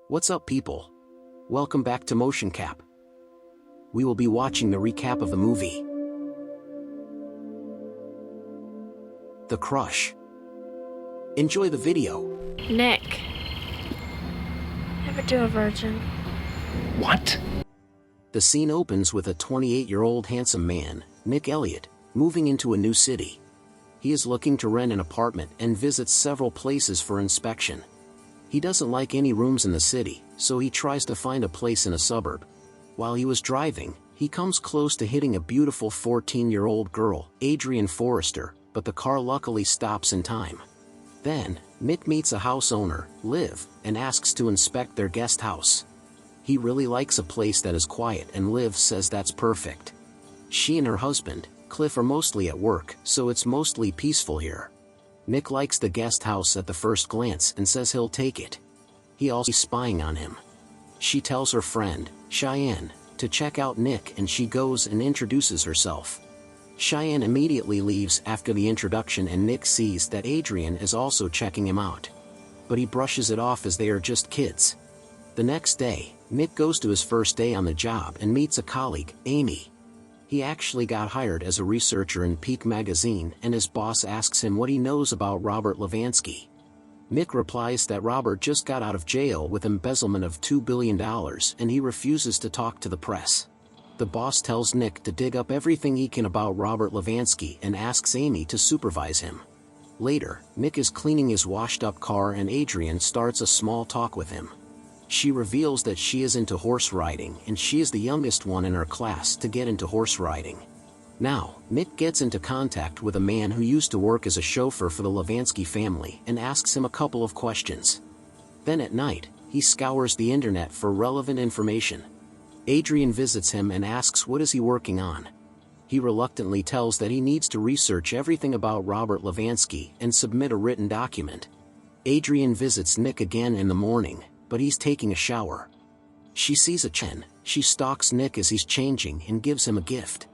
What's up, people? Welcome back to Motion Cap. We will be watching the recap of the movie The Crush. Enjoy the video. Nick. Never do a virgin. What? The scene opens with a 28-year-old handsome man, Nick Elliott, moving into a new city. He is looking to rent an apartment and visits several places for inspection. He doesn't like any rooms in the city, so he tries to find a place in a suburb. While he was driving, he comes close to hitting a beautiful 14-year-old girl, Adrienne Forrester, but the car luckily stops in time. Then, Nick meets a house owner, Liv, and asks to inspect their guest house. He really likes a place that is quiet, and Liv says that's perfect. She and her husband, Cliff, are mostly at work, so it's mostly peaceful here. Nick likes the guest house at the first glance and says he'll take it. He also is spying on him. She tells her friend, Cheyenne, to check out Nick, and she goes and introduces herself. Cheyenne immediately leaves after the introduction, and Nick sees that Adrienne is also checking him out. But he brushes it off as they are just kids. The next day, Nick goes to his first day on the job and meets a colleague, Amy. He actually got hired as a researcher in Peak magazine, and his boss asks him what he knows about Robert Levansky. Nick replies that Robert just got out of jail with embezzlement of $2 billion, and he refuses to talk to the press. The boss tells Nick to dig up everything he can about Robert Levansky and asks Amy to supervise him. Later, Nick is cleaning his washed-up car, and Adrienne starts a small talk with him. She reveals that she is into horse riding, and she is the youngest one in her class to get into horse riding. Now, Nick gets into contact with a man who used to work as a chauffeur for the Levansky family and asks him a couple of questions. Then at night, he scours the internet for relevant information. Adrienne visits him and asks what is he working on. He reluctantly tells that he needs to research everything about Robert Levansky and submit a written document. Adrienne visits Nick again in the morning, but he's taking a shower. She sees a Chen. She stalks Nick as he's changing and gives him a gift.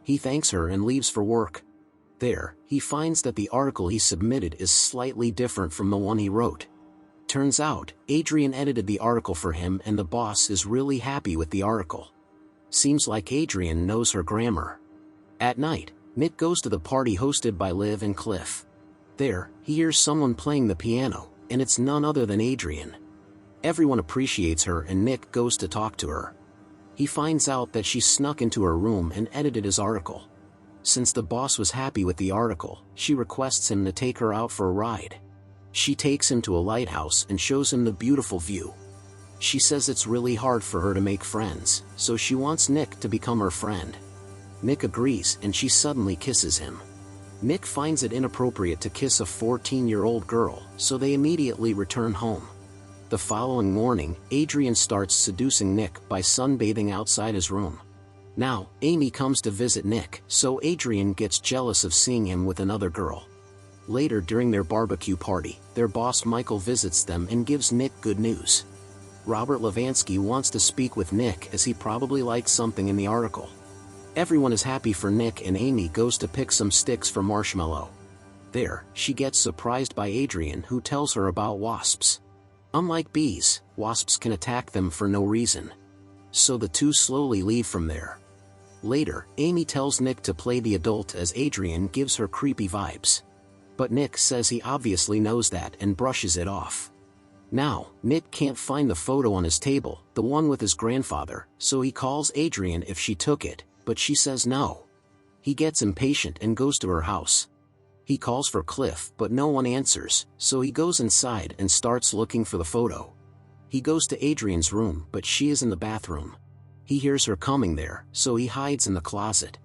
He thanks her and leaves for work. There, he finds that the article he submitted is slightly different from the one he wrote. Turns out, Adrienne edited the article for him, and the boss is really happy with the article. Seems like Adrienne knows her grammar. At night, Nick goes to the party hosted by Liv and Cliff. There, he hears someone playing the piano, and it's none other than Adrienne. Everyone appreciates her, and Nick goes to talk to her. He finds out that she snuck into her room and edited his article. Since the boss was happy with the article, she requests him to take her out for a ride. She takes him to a lighthouse and shows him the beautiful view. She says it's really hard for her to make friends, so she wants Nick to become her friend. Nick agrees, and she suddenly kisses him. Nick finds it inappropriate to kiss a 14-year-old girl, so they immediately return home. The following morning, Adrienne starts seducing Nick by sunbathing outside his room. Now, Amy comes to visit Nick, so Adrienne gets jealous of seeing him with another girl. Later during their barbecue party, their boss Michael visits them and gives Nick good news. Robert Levansky wants to speak with Nick as he probably likes something in the article. Everyone is happy for Nick, and Amy goes to pick some sticks for Marshmallow. There, she gets surprised by Adrienne, who tells her about wasps. Unlike bees, wasps can attack them for no reason. So the two slowly leave from there. Later, Amy tells Nick to play the adult as Adrienne gives her creepy vibes. But Nick says he obviously knows that and brushes it off. Now, Nick can't find the photo on his table, the one with his grandfather, so he calls Adrienne if she took it, but she says no. He gets impatient and goes to her house. He calls for Cliff, but no one answers, so he goes inside and starts looking for the photo. He goes to Adrienne's room, but she is in the bathroom. He hears her coming there, so he hides in the closet.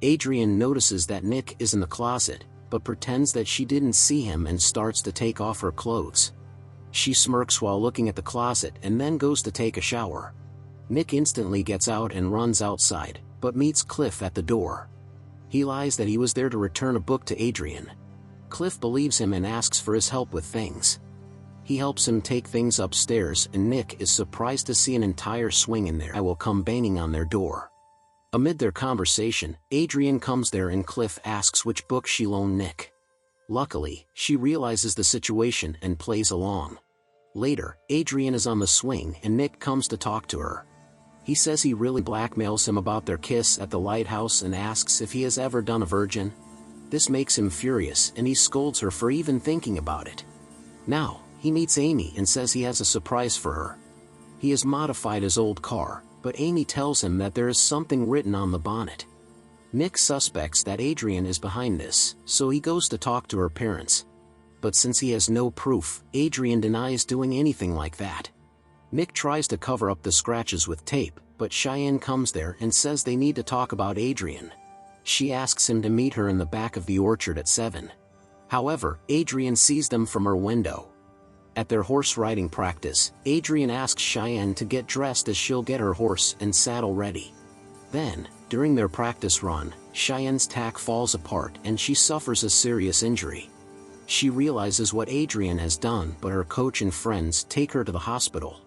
Adrienne notices that Nick is in the closet, but pretends that she didn't see him and starts to take off her clothes. She smirks while looking at the closet and then goes to take a shower. Nick instantly gets out and runs outside, but meets Cliff at the door. He lies that he was there to return a book to Adrienne. Cliff believes him and asks for his help with things. He helps him take things upstairs, and Nick is surprised to see an entire swing in there. I will come banging on their door. Amid their conversation, Adrienne comes there, and Cliff asks which book she loaned Nick. Luckily, she realizes the situation and plays along. Later, Adrian is on the swing and Nick comes to talk to her. He says he really blackmails him about their kiss at the lighthouse and asks if he has ever done a virgin. This makes him furious and he scolds her for even thinking about it. Now, he meets Amy and says he has a surprise for her. He has modified his old car, but Amy tells him that there is something written on the bonnet. Nick suspects that Adrian is behind this, so he goes to talk to her parents. But since he has no proof, Adrian denies doing anything like that. Nick tries to cover up the scratches with tape, but Cheyenne comes there and says they need to talk about Adrian. She asks him to meet her in the back of the orchard at 7. However, Adrian sees them from her window. At their horse riding practice, Adrian asks Cheyenne to get dressed as she'll get her horse and saddle ready. Then, during their practice run, Cheyenne's tack falls apart and she suffers a serious injury. She realizes what Adrian has done, but her coach and friends take her to the hospital.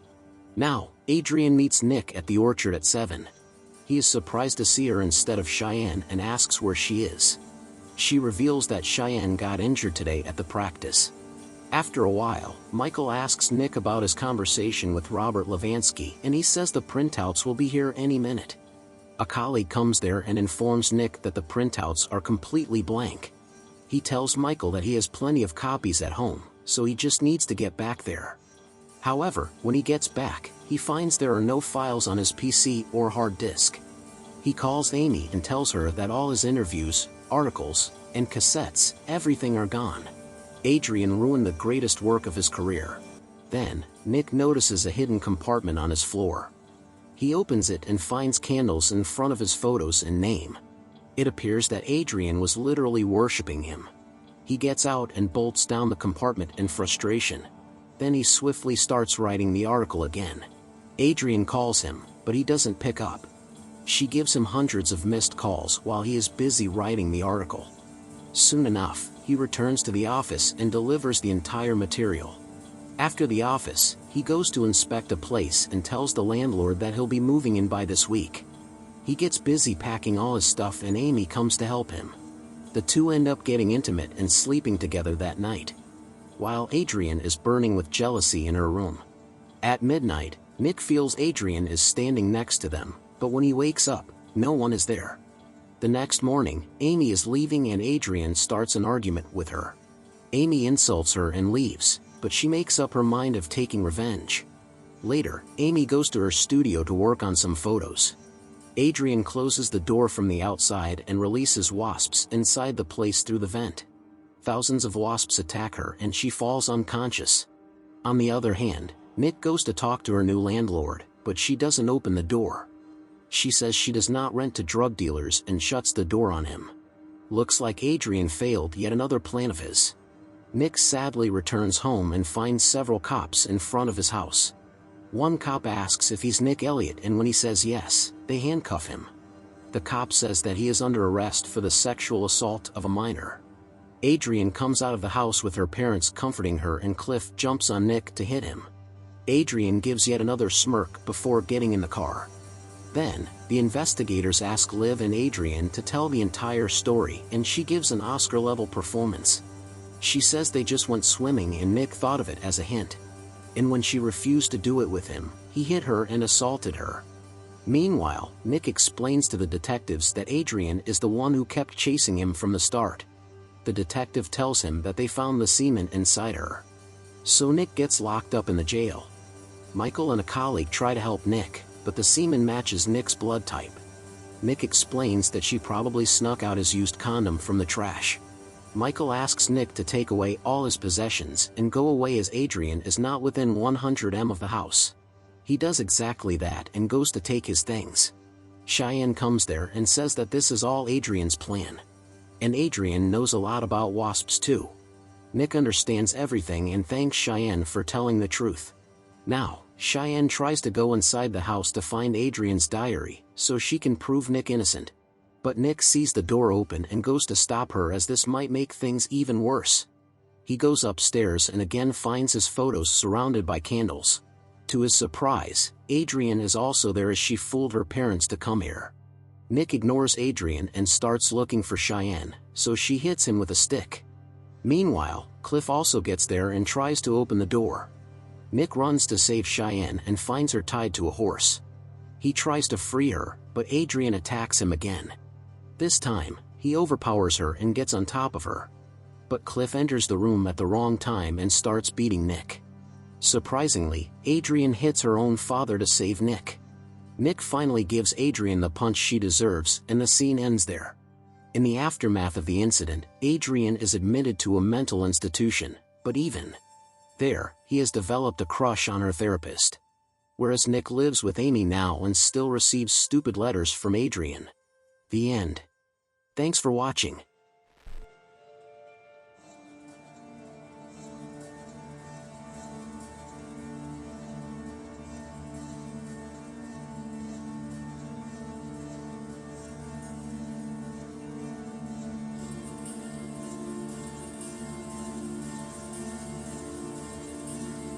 Now, Adrian meets Nick at the orchard at 7. He is surprised to see her instead of Cheyenne and asks where she is. She reveals that Cheyenne got injured today at the practice. After a while, Michael asks Nick about his conversation with Robert Levansky and he says the printouts will be here any minute. A colleague comes there and informs Nick that the printouts are completely blank. He tells Michael that he has plenty of copies at home, so he just needs to get back there. However, when he gets back, he finds there are no files on his PC or hard disk. He calls Amy and tells her that all his interviews, articles, and cassettes, everything are gone. Adrian ruined the greatest work of his career. Then, Nick notices a hidden compartment on his floor. He opens it and finds candles in front of his photos and name. It appears that Adrian was literally worshipping him. He gets out and bolts down the compartment in frustration. Then he swiftly starts writing the article again. Adrian calls him, but he doesn't pick up. She gives him hundreds of missed calls while he is busy writing the article. Soon enough, he returns to the office and delivers the entire material. After the office, he goes to inspect a place and tells the landlord that he'll be moving in by this week. He gets busy packing all his stuff and Amy comes to help him. The two end up getting intimate and sleeping together that night, while Adrian is burning with jealousy in her room. At midnight, Nick feels Adrian is standing next to them, but when he wakes up, no one is there. The next morning, Amy is leaving and Adrian starts an argument with her. Amy insults her and leaves, but she makes up her mind of taking revenge. Later, Amy goes to her studio to work on some photos. Adrian closes the door from the outside and releases wasps inside the place through the vent. Thousands of wasps attack her and she falls unconscious. On the other hand, Nick goes to talk to her new landlord, but she doesn't open the door. She says she does not rent to drug dealers and shuts the door on him. Looks like Adrian failed yet another plan of his. Nick sadly returns home and finds several cops in front of his house. One cop asks if he's Nick Elliott and when he says yes, they handcuff him. The cop says that he is under arrest for the sexual assault of a minor. Adrian comes out of the house with her parents comforting her and Cliff jumps on Nick to hit him. Adrian gives yet another smirk before getting in the car. Then, the investigators ask Liv and Adrian to tell the entire story and she gives an Oscar-level performance. She says they just went swimming and Nick thought of it as a hint. And when she refused to do it with him, he hit her and assaulted her. Meanwhile, Nick explains to the detectives that Adrian is the one who kept chasing him from the start. The detective tells him that they found the semen inside her. So Nick gets locked up in the jail. Michael and a colleague try to help Nick, but the semen matches Nick's blood type. Nick explains that she probably snuck out his used condom from the trash. Michael asks Nick to take away all his possessions and go away as Adrian is not within 100 m of the house. He does exactly that and goes to take his things. Cheyenne comes there and says that this is all Adrian's plan. And Adrian knows a lot about wasps too. Nick understands everything and thanks Cheyenne for telling the truth. Now, Cheyenne tries to go inside the house to find Adrian's diary, so she can prove Nick innocent. But Nick sees the door open and goes to stop her as this might make things even worse. He goes upstairs and again finds his photos surrounded by candles. To his surprise, Adrian is also there as she fooled her parents to come here. Nick ignores Adrian and starts looking for Cheyenne, so she hits him with a stick. Meanwhile, Cliff also gets there and tries to open the door. Nick runs to save Cheyenne and finds her tied to a horse. He tries to free her, but Adrian attacks him again. This time, he overpowers her and gets on top of her. But Cliff enters the room at the wrong time and starts beating Nick. Surprisingly, Adrian hits her own father to save Nick. Nick finally gives Adrian the punch she deserves, and the scene ends there. In the aftermath of the incident, Adrian is admitted to a mental institution, but even there, he has developed a crush on her therapist. Whereas Nick lives with Amy now and still receives stupid letters from Adrian. The end. Thanks for watching.